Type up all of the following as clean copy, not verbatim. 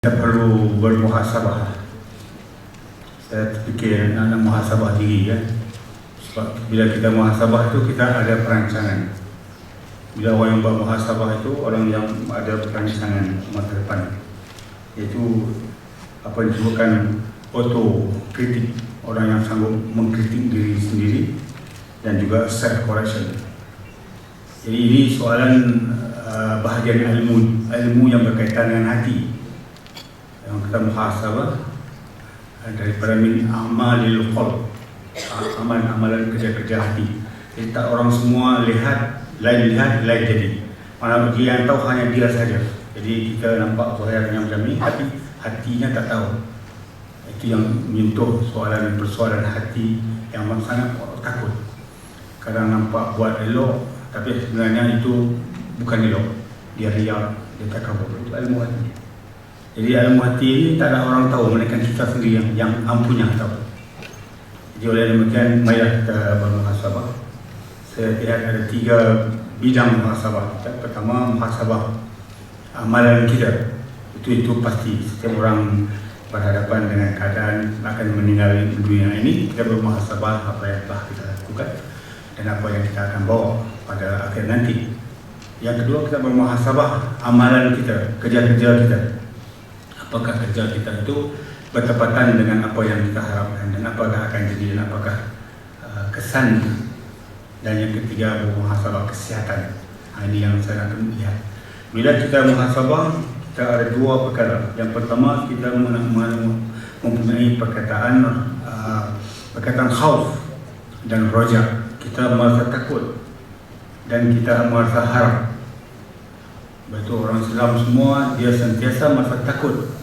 Kita perlu bermuhasabah. Saya terfikir nak muhasabah diri ya. Sebab bila kita muhasabah itu kita ada perancangan. Bila orang yang bermuhasabah itu orang yang ada perancangan masa depan. Iaitu apa yang disebutkan autokritik, orang yang sanggup mengkritik diri sendiri dan juga self correction. Jadi ini soalan bahagian ilmu yang berkaitan dengan hati. Yang kita muhasabah daripada min amalil qalb, amalan kerja-kerja hati. Jadi tak orang semua lihat, lain jadi. Mana dia yang tahu hanya dia saja. Jadi kita nampak zahirnya macam ni, tapi hatinya tak tahu. Itu yang menyentuh persoalan hati yang sangat takut. Kadang nampak buat elok, tapi sebenarnya itu bukan elok. Dia riak, dia takabur. Itu ilmu hati. Jadi ilmu hati ini tak ada orang tahu, melainkan kita sendiri yang ampunya tahu. Jadi oleh demikian, marilah kita bermuhasabah. Saya lihat ada 3 bidang muhasabah. Pertama, muhasabah amalan kita. Itu pasti setiap orang berhadapan dengan keadaan akan meninggal dunia ini. Kita bermuhasabah apa yang telah kita lakukan dan apa yang kita akan bawa pada akhir nanti. Yang kedua, kita bermuhasabah amalan kita, kerja-kerja kita. Apakah kerja kita itu bertepatan dengan apa yang kita harapkan dan apakah akan jadi dan apakah kesan. Dan yang ketiga, muhasabah kesihatan. Ini yang saya akan lihat. Bila kita muhasabah, kita ada 2 perkara. Yang pertama, kita mempunyai perkataan khauf dan roja. Kita merasa takut dan kita merasa harap. Betul, orang Islam semua dia sentiasa merasa takut.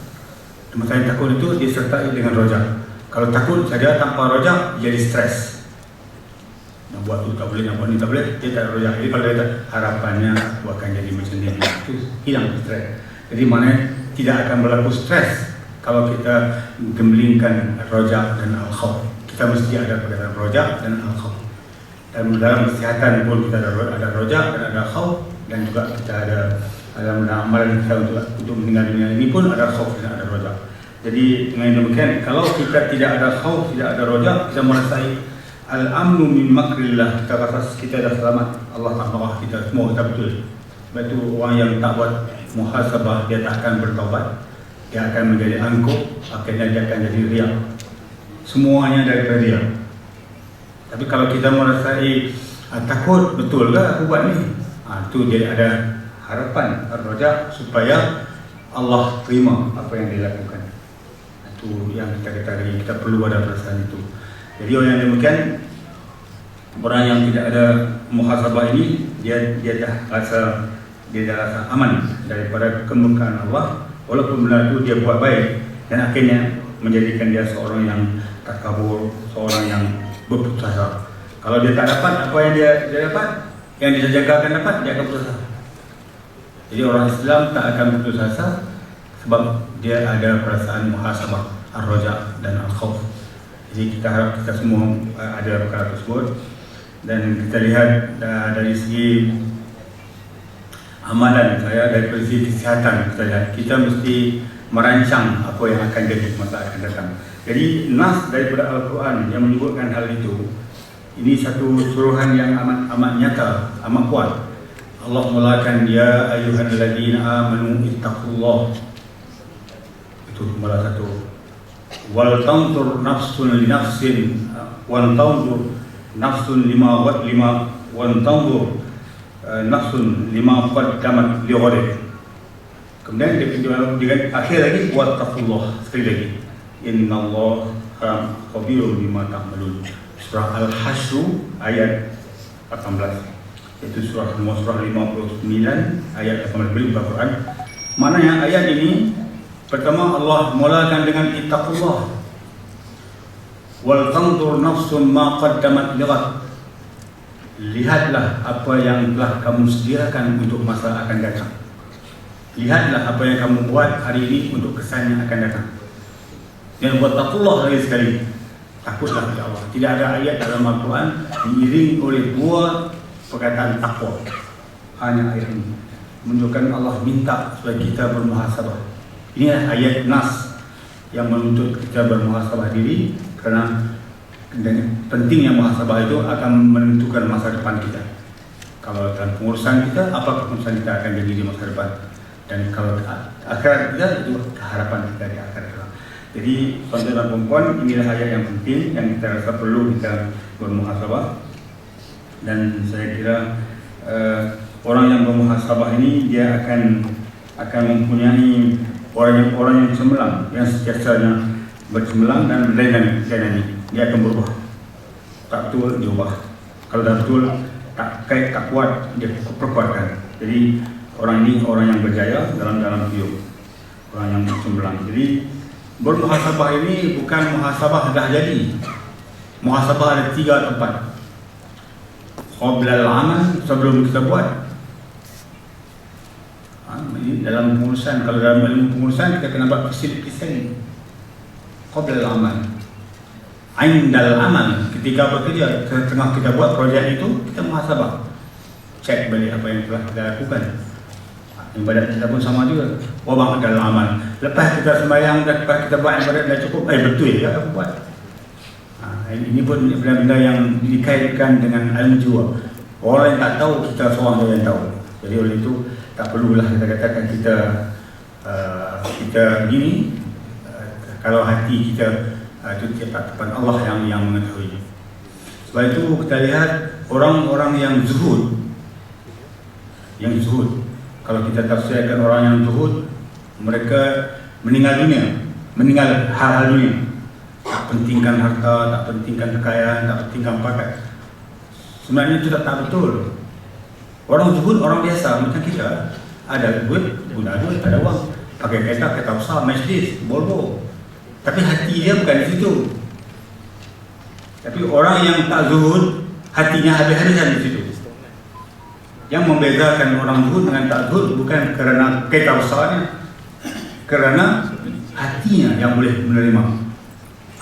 Masa yang takut itu disertai dengan roja. Kalau takut saja tanpa roja jadi stres. Nak buat tu tak boleh, nak buat ni tak boleh, dia tak ada roja. Jadi kalau dia tak, harapannya aku akan jadi macam ni, itu hilang stres. Jadi mana tidak akan berlaku stres kalau kita gemblingkan roja dan al-khauf. Kita mesti ada perkataan roja dan al-khauf. Dan dalam kesihatan pun kita ada roja dan ada khauf, dan juga kita ada dalam amalan kita untuk meninggal dunia ini pun ada khauf dan ada roja. Jadi dengan demikian, kalau kita tidak ada khauf, tidak ada roja, kita merasai al-amnu min makrillah, kita rasa kita dah selamat. Allah tak marah kita, semua kita betul. Sebab itu orang yang tak buat muhasabah, dia tak akan bertaubat, dia akan menjadi angkuh, akhirnya dia akan jadi riak. Semuanya daripada dia. Tapi kalau kita merasai takut, betul ke aku buat ni? Itu jadi ada harapan, roja supaya Allah terima apa yang dilakukan. Itu yang kita katakan, kita perlu ada perasaan itu. Jadi orang yang demikian, orang yang tidak ada muhasabah ini, dia dah rasa aman daripada kemurkaan Allah, walaupun benda itu dia buat baik dan akhirnya menjadikan dia seorang yang takabur, seorang yang berputus asa. Kalau dia tak dapat apa yang dia dapat, yang dia jangkakan dapat, dia akan putus asa. Jadi orang Islam tak akan putus asa sebab dia ada perasaan muhasabah, ar-roja dan al-khauf. Jadi kita harap kita semua ada perkara tersebut. Dan kita lihat dari segi amalan saya, dari segi kesihatan kita lihat, kita mesti merancang apa yang akan jadi masa akan datang. Jadi nas daripada Al-Quran yang menyebutkan hal itu, ini satu suruhan yang amat nyata, amat kuat. Allah mulakan, ya ayyuhalladzina amanu ittaqullah. Itu mula satu. Wal tanzur nafsun li nafsin, wal tanzur nafsun lima wal tanzur nafsun lima qaddamat li ghadin. Kemudian dengan akhir lagi wattaqullah, sekali lagi, innallaha khabirun bima ta'malun. Surah Al-Hasyr ayat 18. Itu surah 59 ayat 18 Al-Quran. Mana yang ayat ini pertama Allah mulakan dengan ittaqullah. Wal tanzur nafsun ma qaddamat lighad. Lihatlah apa yang telah kamu sediakan untuk masa akan datang. Lihatlah apa yang kamu buat hari ini untuk kesan yang akan datang. Dan wattaqullah lagi sekali. Takutlah kepada Allah. Tidak ada ayat dalam Al-Quran diiringi oleh 2 perkataan takwa. Hanya ayat ini menunjukkan Allah minta supaya kita bermuhasabah. Inilah ayat nas yang menuntut kita bermuhasabah diri, kerana pentingnya muhasabah itu akan menentukan masa depan kita. Kalau dalam pengurusan kita, apa pengurusan kita akan jadi di masa depan, dan kalau akhirat kita, itu harapan kita di akhirat. Jadi tuan-tuan dan puan-puan, inilah ayat yang penting yang kita rasa perlu kita bermuhasabah. Dan saya kira orang yang bermuhasabah ini dia akan mempunyai orang yang cemerlang, yang sentiasa bercemerlang dan berlainan ini. Dia akan berubah. Tak betul, dia ubah. Kalau dah betul, tak kuat, dia perkuatkan. Jadi orang ini orang yang berjaya dalam hidup, orang yang cemerlang. Jadi bermuhasabah ini bukan muhasabah dah jadi. Muhasabah ada 3 tempat. Qablal amal, sebelum kita buat. Ini dalam pengurusan, kalau dalam ilmu pengurusan kita kena buat kisah-kisah. Qablal amal, indal amal, ketika bekerja, tengah kita buat projek itu, kita muhasabah, cek balik apa yang telah kita lakukan. Ibadat kita pun sama juga. Wabang dalam amal, lepas kita sembahyang, lepas kita buat ibadat dah cukup, betul ya aku buat. Ini pun benda-benda yang dikaitkan dengan ilmu jiwa. Orang yang tak tahu, kita seorang yang tahu. Jadi oleh itu tak perlulah kita katakan kita begini. Kalau hati kita itu depan Allah yang mengetahui. Sebab itu kita lihat orang-orang yang zuhud, kalau kita tafsirkan orang yang zuhud, mereka meninggal dunia, meninggal hal-hal dunia. Tak pentingkan harta, tak pentingkan kekayaan, tak pentingkan pangkat. Sebenarnya itu tak betul. Orang zuhud, orang biasa macam kita, ada duit, guna duit, tak ada wang, pakai kereta besar, Mercedes, Volvo, tapi hati dia bukan di situ. Tapi orang yang tak zuhud, hatinya habis-habisan di situ. Yang membezakan orang zuhud dengan tak zuhud bukan kerana kereta besarnya, kerana hatinya yang boleh menerima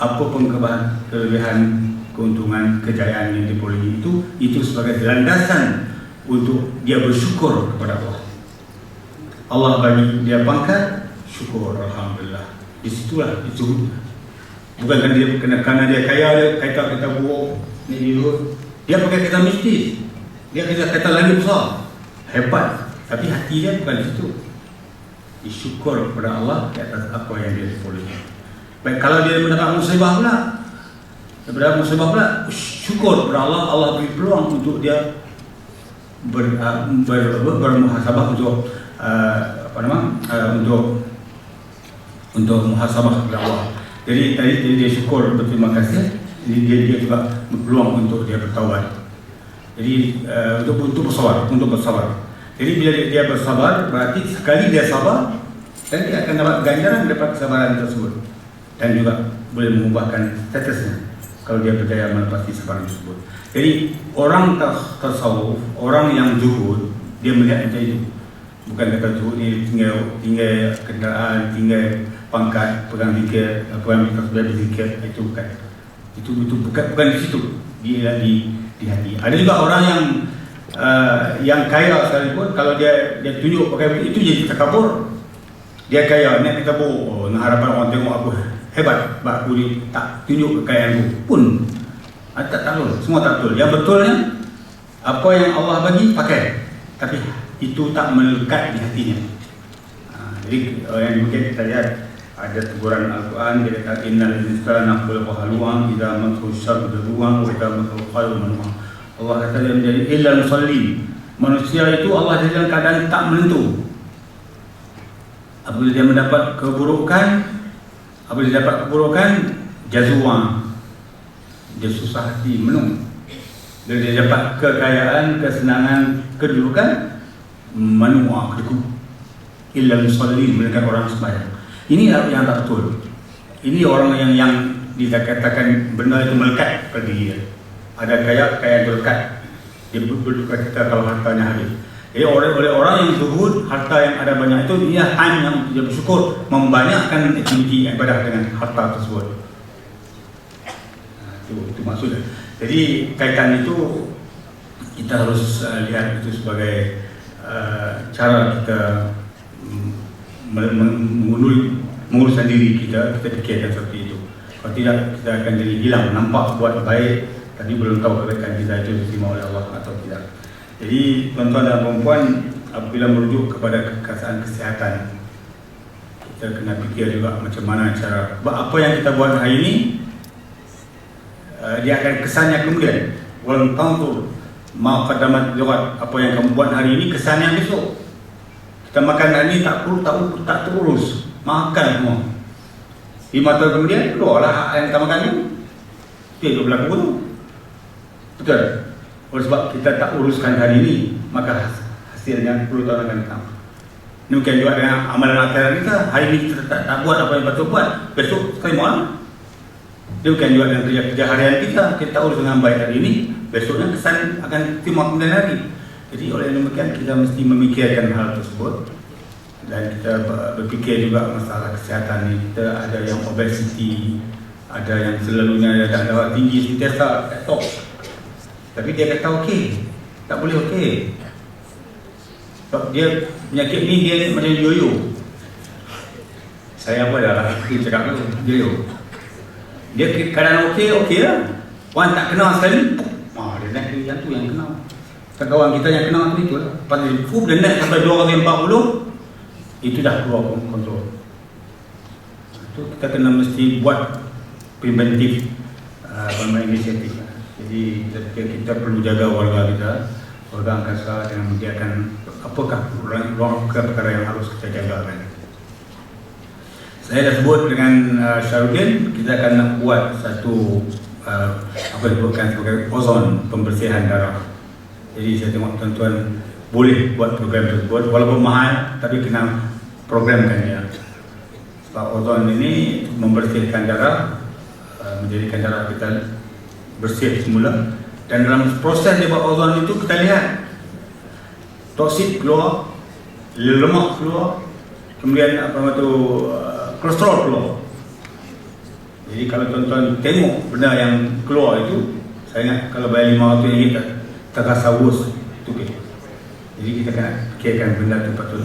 apapun kelebihan, keuntungan, kejayaan yang diperolehi itu sebagai landasan untuk dia bersyukur kepada Allah. Allah bagi dia pangkat, syukur, alhamdulillah. Di situlah itu. Bukan kerana dia kaya, kereta buruk, dia pakai kereta mistis, dia kereta lagi besar, hebat, tapi hati dia bukan di situ. Disyukur kepada Allah di atas apa yang dia diperolehi. Baik, kalau dia mendapat musibah pula, syukur kepada Allah. Allah beri peluang untuk dia bermuhasabah untuk muhasabah kepada Allah. Jadi tadi dia syukur, berterima kasih. Jadi dia juga berpeluang untuk dia bertaubat. Jadi untuk bersabar. Jadi bila dia bersabar, berarti sekali dia sabar, dan dia akan dapat ganjaran dapat kesabaran tersebut. Dan juga boleh mengubahkan statusnya kalau dia berjaya menepati sabaran tersebut. Jadi orang tasawuf, orang yang zuhud, dia melihat macam itu. Bukan kata zuhud ni tinggal kenderaan, tinggal pangkat, pegang zikir, pegang tasbih berzikir, itu bukan. Itu bukan di situ. Dia di hati. Ada juga orang yang kaya sekalipun, kalau dia tunjuk pakai itu jadi takabur. Dia kaya, nak kita nak harapan orang tengok aku hebat, aku ni tak tunjuk kekayaanku pun. Tak betul, semua tak betul. Yang betulnya, apa yang Allah bagi, pakai. Tapi itu tak melekat di hatinya. Jadi yang demikian kita lihat, ada teguran Al-Quran, dia kata, innal insana khuliqa halu'an, idza massahu syarru jazua, wa idza massahu khairu manua. Allah kata dia menjadi illal musallin. Manusia itu Allah jadikan keadaan tak menentu. Apabila dia mendapat keburukan, jazua, dia susah hati, menung. Bila dia dapat kekayaan, kesenangan, kedudukan, manua, kedekut. Illa musallin, mereka orang sembahyang. Ini yang tak betul. Ini orang yang dikatakan benda itu melekat pada dia. Ada kaya berlekat. Dia berduka kita kalau hartanya habis. Jadi oleh orang yang zuhud, harta yang ada banyak itu, dia hanya yang dia bersyukur, membanyakkan aktiviti ibadah dengan harta tersebut. Itu maksudnya. Jadi kaitan itu kita harus lihat itu sebagai cara kita menguruskan diri kita fikirkan seperti itu. Kalau tidak, kita akan jadi hilang, nampak buat baik tapi belum tahu kebaikan kita itu diterima oleh Allah atau tidak. Jadi tuan-tuan dan perempuan, apabila merujuk kepada kekasaan kesihatan, kita kena fikir juga macam mana cara apa yang kita buat hari ini, dia akan kesannya kemudian. Walau tahu tu mau kadamat jurat, apa yang kamu buat hari ini kesannya besok. Kita makan hari ini tak terurus, makan semua. 5 tahun kemudian keluarlah yang kita makan ni. Itu berlaku tu. Betul. Oleh sebab kita tak uruskan hari ini, maka hasilnya 10 tahun akan datang. Demikian juga dengan amalan akhirat kita. Hari ini kita tak buat apa yang patut buat, besok terima. Demikian juga dengan kerja-kerja harian kita. Kita urus dengan baik hari ini, besoknya kesan akan terima kemudian hari. Jadi oleh demikian kita mesti memikirkan hal tersebut. Dan kita berfikir juga masalah kesihatan ni. Kita ada yang obesiti, ada yang selalunya ada darah tinggi sentiasa top. Tapi dia kata okey, tak boleh okey. Sebab dia penyakit ni dia macam yoyo. Saya apa dah lah, aku cakap tu yoyo. Dia kadang okey lah. Orang tak kenal sekali, dia naik yang tu yang kenal. Kawan kita yang kenal tu itulah. Pasal dia naik sampai 240, itu dah keluar kontrol. Itu kita kena mesti buat preventif inisiatif. Jadi kita perlu jaga warga kita, warga angkasa, dengan membiarkan apakah perkara yang harus kita jagakan. Saya dah sebut dengan Syarudin, kita akan nak buat satu apa disebutkan sebagai ozon pembersihan darah. Jadi saya tengok tuan-tuan boleh buat program tersebut, walaupun mahal, tapi kena programkan dia. Sebab ozon ini membersihkan darah, menjadikan darah kita bersih semula. Dan dalam proses dia buat ozon itu, kita lihat toksik keluar, lemak keluar, kemudian kolesterol keluar. Jadi kalau tuan-tuan tengok benda yang keluar itu, saya ingat kalau bayar RM500 terkasawus itu okay. Jadi kita kena fikirkan benda itu patut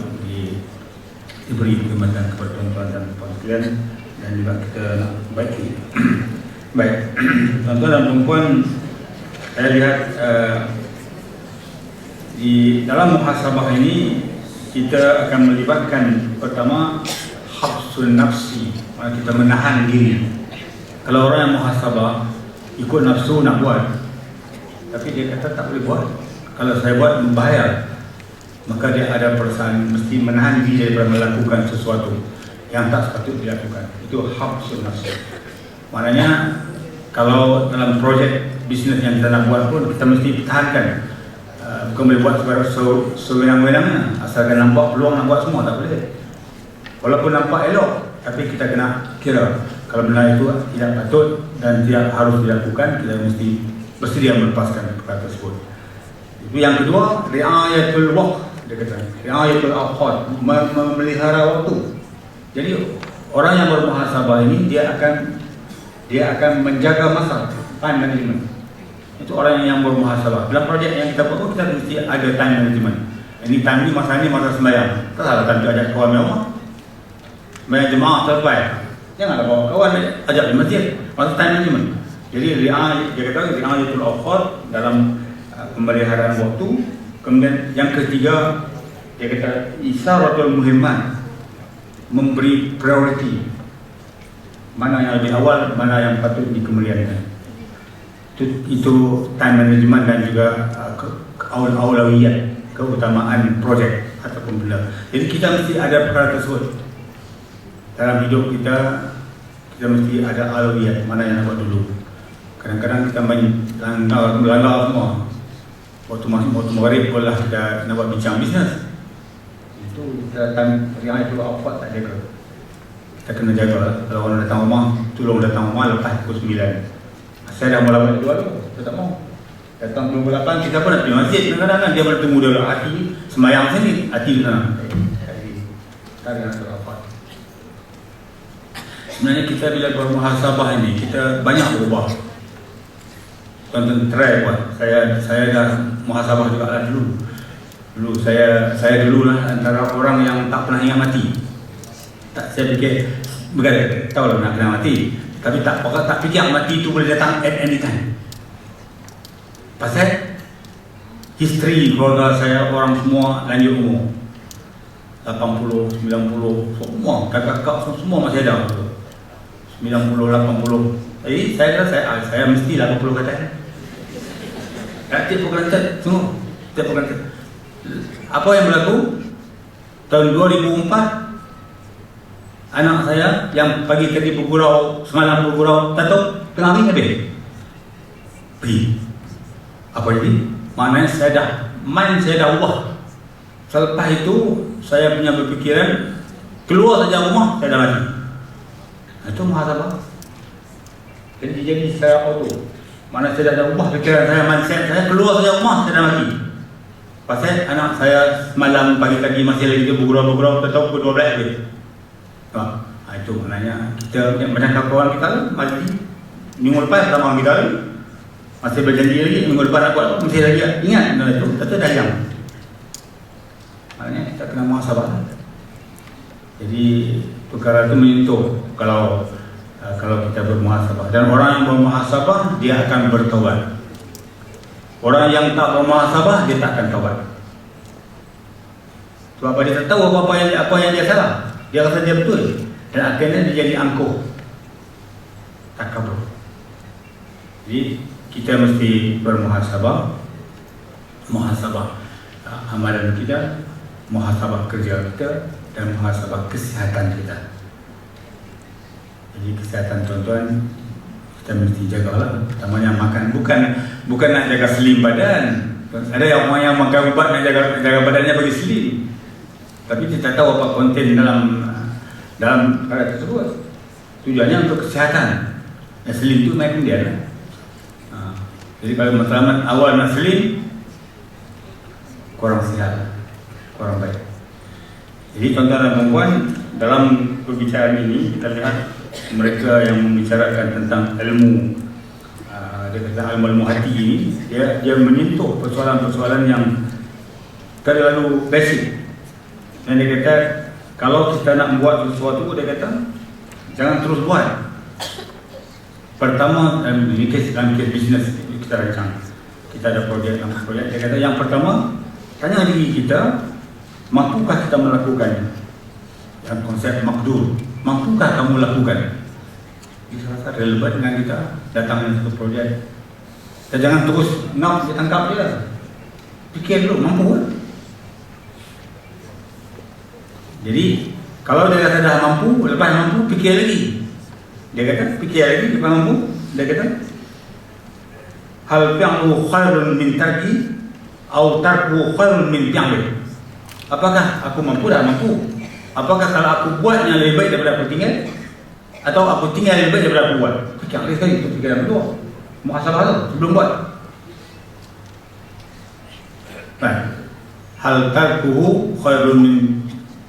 diberi perkhidmatan kepada tuan-tuan dan puan sekalian, dan juga kita nak perbaiki. Baik, tuan-tuan dan perempuan, saya lihat di dalam muhasabah ini kita akan melibatkan pertama habsun nafsi, mana kita menahan diri. Kalau orang yang muhasabah ikut nafsu nak buat, tapi dia kata tak boleh buat, kalau saya buat membayar, maka dia ada perasaan mesti menahan diri daripada melakukan sesuatu yang tak sepatutnya dilakukan. Itu habsun nafsi. Maknanya kalau dalam projek bisnes yang kita nak buat pun, kita mesti pertahankan. Bukan boleh buat sewenang-wenangnya, asalkan nampak peluang nak buat semua, tak boleh. Walaupun nampak elok, tapi kita kena kira kalau benda itu tidak patut dan tidak harus dilakukan, kita mesti bersedia melepaskan perkara tersebut. Itu yang kedua, ri'ayatul waqt, dia kata ri'ayatul awqat, memelihara waktu. Jadi orang yang bermuhasabah ini dia akan menjaga masa, time management. Itu orang yang bermuhasabah. Dalam projek yang kita buat, kita mesti ada time management. Ini time ni masa sembahyang. Tak salah time tu ajak kawan rumah, sembahyang jemaah terbaik. Janganlah bawa kawan ajak di masjid. Masa time management. Jadi dia kata ri'ayatul awqat dalam pemeliharaan waktu. Kemudian yang ketiga, dia kata isaratul muhimmat, memberi priority, mana yang lebih awal, mana yang patut dikemuliakan. Itu time management dan juga awalawiyat, keutamaan projek ataupun benda. Jadi kita mesti ada perkara tersebut dalam hidup kita. Kita mesti ada awalawiyat, mana yang nak buat dulu. Kadang-kadang kita melanggar semua. Waktu maghrib pun lah kita nak buat bincang bisnes. Itu kita yang itu awal tak jaga. Kita kena jaga. Kalau orang datang rumah, tolong datang rumah lepas pukul 9. Saya dah mula balik dua tu, saya tak mau. Datang pukul 8, kita pun nak pergi masjid. Kadang-kadang kan dia bertemu dia hati sembahyang sini, hati di sana. Kita dengan awal. Sebenarnya kita bila bermuhasabah ini, kita banyak berubah. Tonton try buat. Saya dah muhasabah juga lah dulu. Saya dulu lah antara orang yang tak pernah ingat mati. Tak, saya fikir bukan tahu lah nak kena mati, tapi tak fikir mati itu boleh datang at any time. Pasal history keluarga saya orang semua lanjut umur 80, 90, semua kakak-kakak semua masih ada 90, 80. Jadi saya rasa saya mesti 80 kata. Tak take for granted semua. Take for granted. Apa yang berlaku? Tahun 2004 anak saya yang pagi tadi bergurau, semalam bergurau, tak tahu tengah hari habis. Pergi. Apa jadi? Maknanya saya dah ubah. Selepas itu saya punya berfikiran keluar saja rumah saya dah mati. Itu muhasabah. Jadi saya auto. Mana saya dah ubah fikiran saya, mindset saya, keluar saja rumah saya dah mati. Pasal anak saya semalam pagi tadi masih lagi bergurau-gurau, tak tahu pukul 12 habis. Itu maknanya kita macam kawan kita mati minggu lepas sama kita masih berjanji lagi minggu lepas nak buat apa, masih lagi ingat benda itu, tak dah hilang. Maknanya kita kena muhasabah. Jadi perkara itu menyentuh kalau kita bermuhasabah, dan orang yang bermuhasabah dia akan bertaubat. Orang yang tak bermuhasabah dia tak akan taubat. Sebab dia tak tahu apa yang dia salah. Dia rasa dia betul, dan akhirnya dia jadi angkuh, takabur. Jadi kita mesti bermuhasabah, muhasabah amalan kita, muhasabah kerja kita, dan muhasabah kesihatan kita. Jadi kesihatan tuan-tuan kita mesti jagalah. Pertamanya makan, bukan nak jaga slim badan. Ada yang orang yang makan ubat nak jaga badannya bagi slim, tapi dia tak tahu apa konten dalam perkara tersebut. Tujuannya untuk kesihatan. Yang slim tu main kemudian. Jadi kalau matlamat awal nak slim, kurang sihat, kurang baik. Jadi tuan-tuan dan puan, dalam perbicaraan ini kita lihat mereka yang membicarakan tentang ilmu, dia kata ilmu hati ini, dia menyentuh persoalan-persoalan yang terlalu basic. Dan dia kata kalau kita nak buat sesuatu, dia kata jangan terus buat. Pertama, ini dalam kes bisnes kita rancang, kita ada projek. Dia kata yang pertama, tanya diri kita, mampukah kita melakukannya? Dalam konsep makdur, mampukah kamu lakukan? Itu rasa relevan dengan kita datang dengan satu projek. Kita jangan terus nak ditangkap dia. Fikir dulu, mampu kan? Jadi kalau dia kata dah mampu, lepas mampu fikir lagi. Dia kata fikir lagi, lepas mampu dia kata hal fi'lu khairun min tarki atau tarku khairun min fi'li. Apakah aku mampu? Dah mampu. Apakah kalau aku buatnya lebih baik daripada aku tinggal, atau aku tinggal lebih baik daripada aku buat? Fikir lagi sekali, itu fikiran kedua. Muhasabah tu sebelum buat. Hal tarkuhu khairun min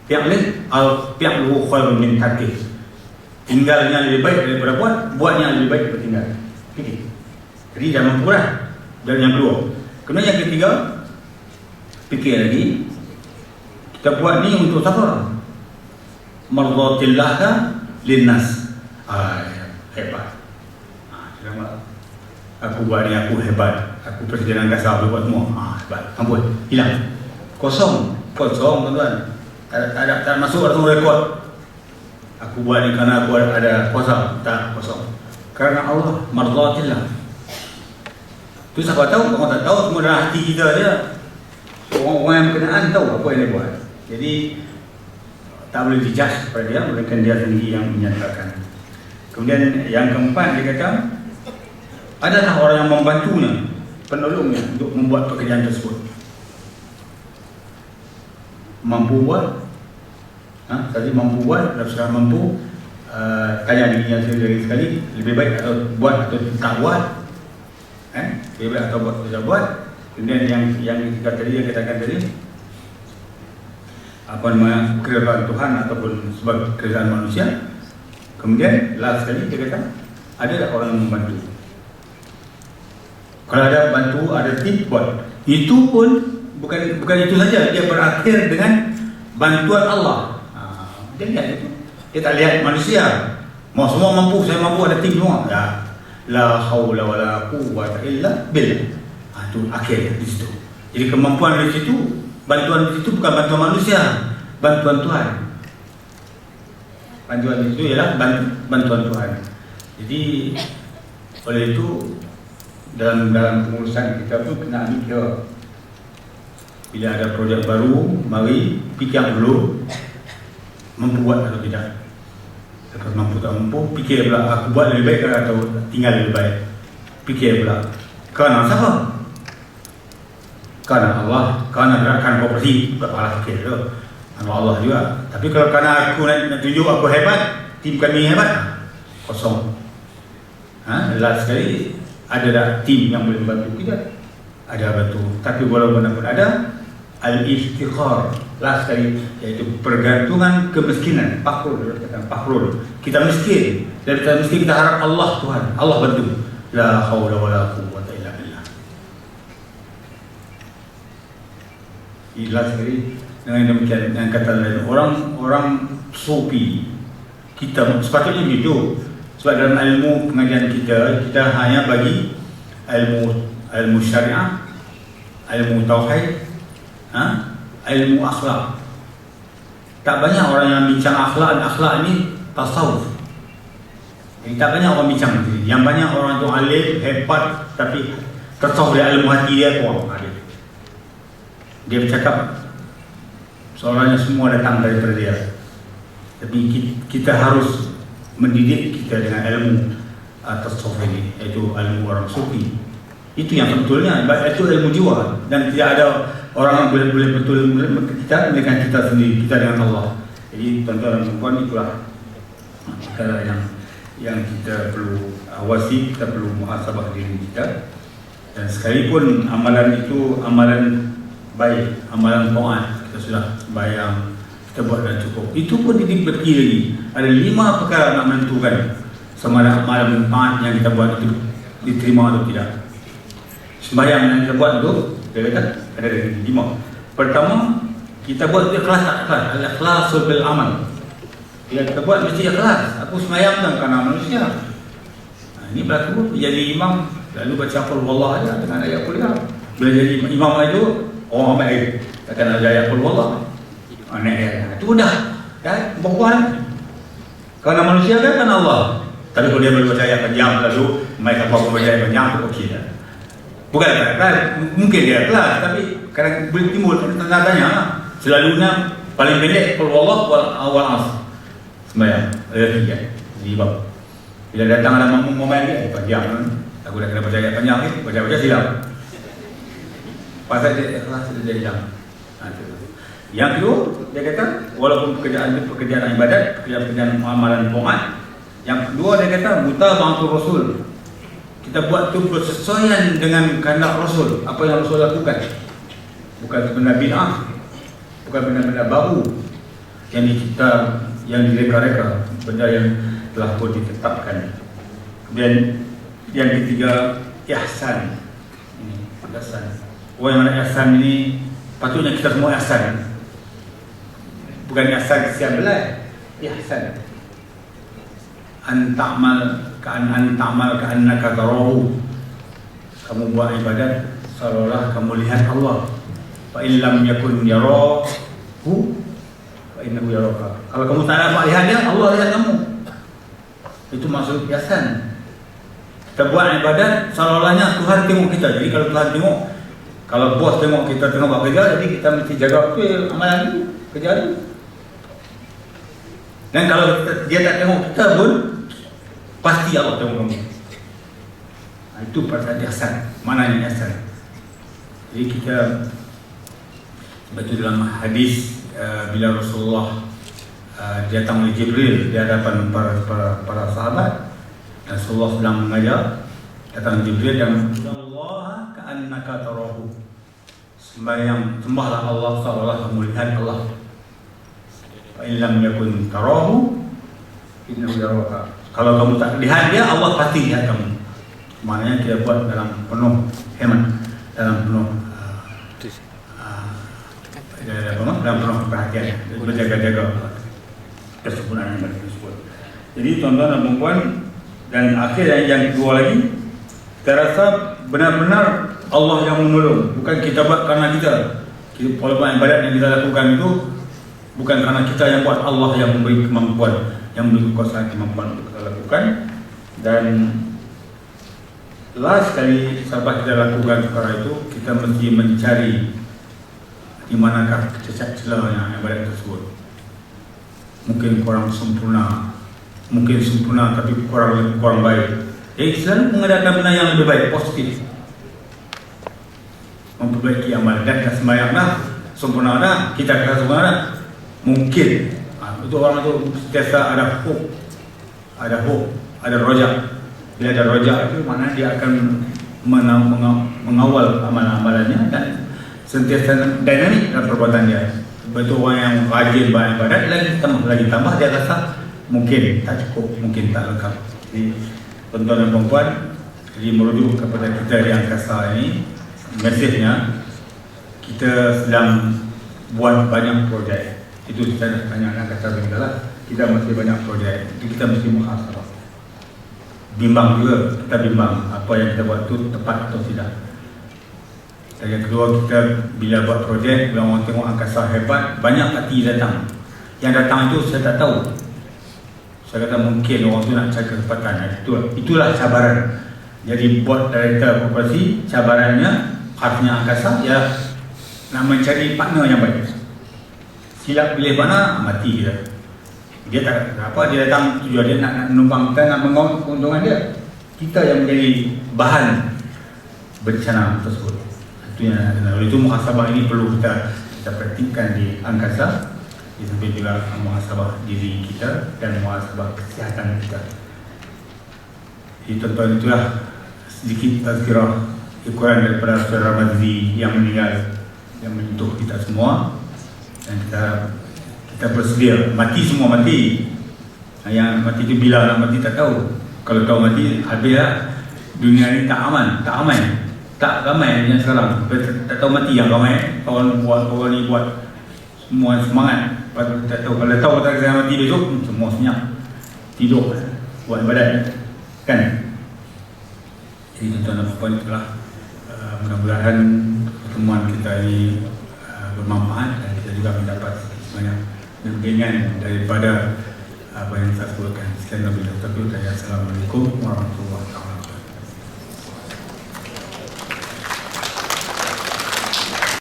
fi'li atau fi'luhu khairun min tarki. Tinggalnya lebih baik daripada buat, buatnya lebih baik daripada tinggal. Fikir. Jadi jangan mampu lah. Dan yang kedua. Kemudian yang ketiga, fikir lagi, kita buat ni untuk siapa? Mardatillah linnas. Hebat. Aku buat ni, aku hebat. Aku Presiden Angkasa, aku buat semua. Hebat. Ampun, hilang. Kosong tuan-tuan. Tak masuk dalam rekod. Aku buat ni kerana aku ada kuasa. Tak, kosong. Kerana Allah, mardatillah. Tu siapa tahu, orang tak tahu, semua dalam hati kita je. Orang-orang yang berkenaan tahu apa yang dia buat. Jadi tak boleh dijudge kepada dia, melainkan dia sendiri yang menyatakan. Kemudian yang keempat, dia kata adalah orang yang membantunya, penolongnya untuk membuat pekerjaan tersebut. Mampu buat, tadi mampu buat, dan sudah mampu, tanya dirinya sendiri sekali, lebih baik atau buat atau tak buat, lebih baik atau buat atau tak buat. Kemudian yang kita tadi, yang kita katakan tadi, apa namanya, kerajaan Tuhan ataupun sebab kerajaan manusia. Kemudian last sekali dia kata ada orang yang membantu. Kalau ada bantu, ada tim buat. Itu pun bukan itu saja, dia berakhir dengan bantuan Allah. Dia lihat itu. Dia tak lihat manusia. Mau semua mampu, saya mampu, ada tim semua. La haula wala quwwata illa billah. Itu akhir di situ. Jadi kemampuan di situ, bantuan di situ bukan bantuan manusia, bantuan Tuhan. Bantuan di situ ialah bantuan Tuhan. Jadi oleh itu dalam pengurusan kita pun kena mikir. Bila ada projek baru, mari fikir dulu mampu buat atau tidak. Kalau mampu tak mampu, fikir pula aku buat lebih baik atau tinggal lebih baik. Fikir pula. Kerana siapa? Kerana Allah, kerana gerakan kooperasi, bukan Allah fikir tu. Kerana Allah juga. Tapi kalau kerana aku nak tunjuk aku hebat, tim kami hebat, kosong. Last sekali ada tak tim yang boleh membantu kita? Ada bantu. Tapi walaupun pun ada al-iftikhar, last sekali, iaitu pergantungan kemiskinan, pakrul, pakrul. Kita miskin, dari kita miskin kita harap Allah Tuhan, Allah bantu. La haula wala quwwata illa billah. Last sekali dengan demikian, dengan kata lain, orang sufi kita sepatutnya begitu. Sebab dalam ilmu pengajian kita hanya bagi ilmu syariah, ilmu tauhid, ilmu akhlak. Tak banyak orang yang bincang akhlak, dan akhlak ini tasawuf. Jadi tak banyak orang bincang ini. Yang banyak orang tu alim, hebat, tapi tasawuf dia, ilmu hati dia kurang alim. Dia bercakap seolah-olah semua datang daripada dia. Tapi kita harus mendidik kita dengan ilmu tasawuf ini, iaitu ilmu orang sufi. Itu yang sebetulnya, itu ilmu jiwa. Dan tidak ada orang yang boleh betul kita dengan kita sendiri, kita dengan Allah. Jadi tuan-tuan dan puan, itulah perkara yang kita perlu awasi, kita perlu muhasabah diri kita. Dan sekalipun amalan itu amalan baik, amalan taat, kita sudah bayang, kita buat dah cukup, itu pun diberi lagi. Ada 5 perkara nak menentukan sama ada amalan taat yang kita buat itu diterima atau tidak. Sembahyang yang kita buat itu, dia kata ada 5. Pertama, kita buat itu ikhlas tak ikhlas, al-ikhlasul bil amal. Bila kita buat mesti ikhlas. Aku sembahyang bukan kerana manusia. Ini berlaku jadi imam, lalu baca qul wallah aja dengan ayat qul ya. Bila jadi imam itu, orang baik takkan ada ayat qul wallah. Itu dah bukan kerana manusia kan Allah. Tapi kalau dia baca ayat panjang lalu mereka apa baca ayat panjang itu okey dah. Bukan mungkin dia kelas, tapi kadang boleh timbul tanda-tandanya. Selalunya paling pendek qul wallah wal awal as. Sembahyang ada 3 di bab. Bila datang ada momen dia panjang, aku dah kena baca ayat panjang ni, baca silap. Pasal dia ikhlas dia hilang. Yang kedua, dia kata walaupun pekerjaan ibadat, pekerjaan amalan taat. Yang kedua dia kata mutaba'atul rasul. Kita buat tu bersesuaian dengan kehendak Rasul, apa yang Rasul lakukan. Bukan benda bid'ah, bukan benda-benda baru yang dicipta, yang direka-reka, benda yang telah pun ditetapkan. Kemudian yang ketiga, ihsan. Ini ihsan. Orang yang nak ihsan ini patutnya kita semua ihsan. Bukan ihsan kesian belai, ihsan. An ta'mal ka'annaka tarahu. Kamu buat ibadat seolah kamu lihat Allah. Fa in lam yakun yarahu fa innahu yaraka. Kalau kamu tak dapat lihat dia, Allah lihat kamu. Itu maksud ihsan. Kita buat ibadat seolah-olahnya Tuhan tengok kita. Jadi kalau Tuhan tengok, kalau bos tengok kita tengok buat kerja, jadi kita mesti jaga betul amalan itu, kerja itu. Dan kalau dia tak tengok kita pun, pasti Allah tengok kamu. Itu perasaan ihsan. Maknanya ihsan. Jadi kita baca dalam hadis bila Rasulullah datang oleh Jibril di hadapan para sahabat, Rasulullah sedang mengajar, datang Jibril dan Allah ka'annaka tarahu. Sembahyang, sembahlah Allah seolah kamu lihat Allah. Fa in lam yakun tarahu innahu yaraka. Kalau kamu tak lihat dia, Allah pasti lihat kamu. Maknanya kita buat dalam penuh hemat, dalam penuh dalam penuh perhatian, berjaga-jaga. kesempurnaan ibadah tersebut. Jadi tuan-tuan dan puan dan akhir yang kedua lagi, kita rasa benar-benar Allah yang menolong, bukan kita buat kerana kita. Walaupun ibadat yang kita lakukan itu bukan kerana kita yang buat, Allah yang memberi kemampuan, yang memberi kekuasaan kemampuan untuk kita lakukan. Dan last sekali sampai kita lakukan perkara itu, kita mesti mencari di manakah cacat celahnya ibadat tersebut. Mungkin kurang sempurna, mungkin sempurna tapi kurang baik. Selalu mengadakan benda yang lebih baik, positif, memperbaiki amal. Dan sembahyang dah sempurna dah, kita kata sempurna dah, mungkin itu orang itu sentiasa ada hope, ada rojak. Bila ada rojak itu mana dia akan mengawal amalan-amalannya dan sentiasa dinamis dalam perbuatan dia. Betul, orang yang rajin beribadat lagi tambah dia rasa mungkin tak cukup, mungkin tak lengkap. Jadi tuan-tuan dan puan, jadi merujuk kepada kita di angkasa ini, mesejnya kita sedang buat banyak projek. Itu kita dah tanya angkasa benda, kita masih banyak projek. Jadi kita mesti muhasabah, bimbang juga, kita bimbang apa yang kita buat itu tepat atau tidak. Dan yang kedua, kita bila buat projek, bila orang tengok angkasa hebat, banyak hati datang. Yang datang itu saya tak tahu. Saya kata mungkin orang tu nak cari kesempatan. Itulah cabaran. Jadi buat director korporasi, cabarannya khasnya angkasa ya nak mencari partner yang baik. Silap pilih partner, mati kita. Dia tak apa, dia datang tujuan dia nak menumpang kita, nak mengaut keuntungan dia. Kita yang menjadi bahan bencana tersebut. Itu yang oleh itu muhasabah ini perlu kita praktikkan di angkasa. Sampai juga muhasabah diri kita dan muhasabah kesihatan kita. Jadi tuan-tuan, itulah sedikit tazkirah ukuran daripada saudara Mazli yang meninggal, yang menyentuh kita semua. Dan kita bersedia, mati semua mati. Yang mati itu bila nak mati tak tahu. Kalau tahu mati, habislah. Dunia ini tak aman, tak ramai. Tak ramai yang sekarang. Tak tahu mati yang ramai. Kawan ni buat semua semangat. Tak tahu, kalau tahu tak saya mati besok, semua senyap tidur buat ibadat kan. Jadi tuan-tuan dan puan, itulah mudah-mudahan pertemuan kita ini bermanfaat dan kita juga mendapat banyak bimbingan daripada apa yang saya sebutkan. Sekian, Assalamualaikum warahmatullahi wabarakatuh.